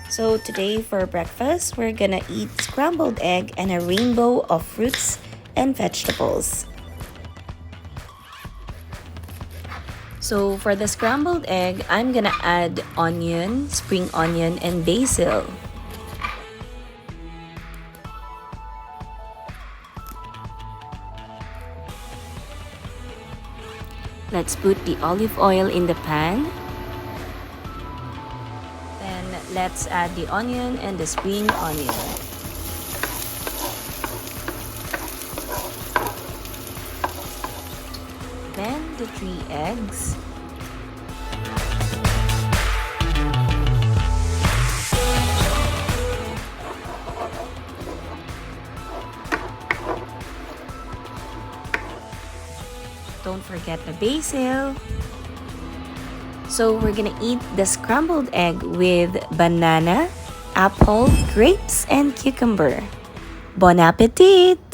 So today for breakfast, we're gonna eat scrambled egg and a rainbow of fruits and vegetables. So for the scrambled egg, I'm gonna add onion, spring onion, and basil. Let's put the olive oil in the pan. Then let's add the onion and the spring onion. Then the 3 eggs. Don't forget the basil. So we're gonna eat the scrambled egg with banana, apple, grapes, and cucumber. Bon appetit!